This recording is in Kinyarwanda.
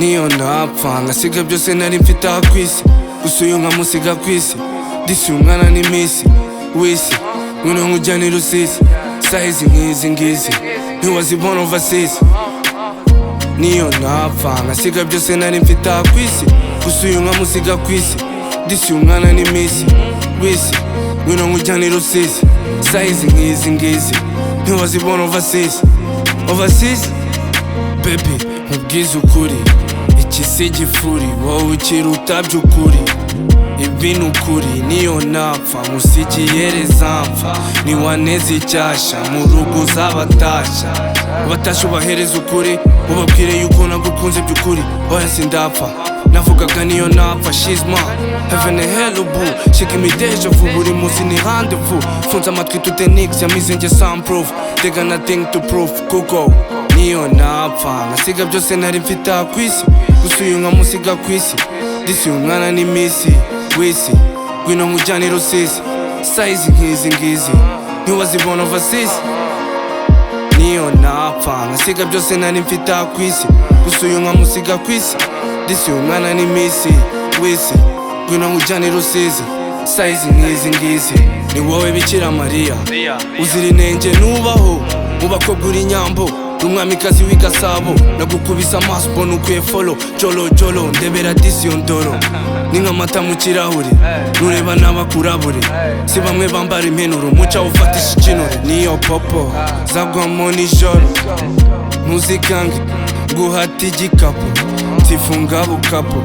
niyo napfa ngasiga byose nari mfite aha kwisi gusa uyu nkamusiga kwisi disi umwana ni misi wisi ngwino nkujyane Rusizi size nk'izi ngizi ntiwazibona overseas niyo napfa ngasiga byose nari mfite aha kwisi gusa uyu nkamusiga kwisi disi umwana ni misi wisi ngwino nkujyane Rusizi size nk'izi ngizi ntiwazibona overseas baby nkubwize ukuri iki si igifuri wowe ukiruta by'ukuri ibi ni ukuri niyo napfa musigiye rezamfa niwaneze icyasha mu rugo uzabatashya ubatashya ubahereza ukuri ubabwire yuko nagukunze by'ukuri oya sindapfa navugaga niyo napfa she's mine heaven and hell boo she give me deja vu buri munsi ni rendezvous funze amatwi tute nix yamize nge soundproof they got nothing to prove kuko niyo napfa ngasiga byose nari mfite aha kwisi gusa uyu nkamusiga kwisi disi umwana ni misi wisi ngwino nkujyane Rusizi size nk'izi ngizi ntiwazibona overseas niyo napfa ngasiga byose nari mfite aha kwisi gusa uyu nkamusiga kwisi disi umwana ni misi wisi ngwino nkujyane Rusizi size nk'izi ngizi ni wowe Bikira Mariya uzira inenge nubaho mu bakobwa uri nyambo umwamikazi w'igasabo nagukubisa amaso mbona ukwiye follow jolo ndebera disi yondoro ni nk'amata mu kirahure nureba n'abakurabure si bamwe bambara impenuro muca ufatisha ikinure niyo popo zagwamo nijoro ntuzikange guhata igikapu nsifunga bukapu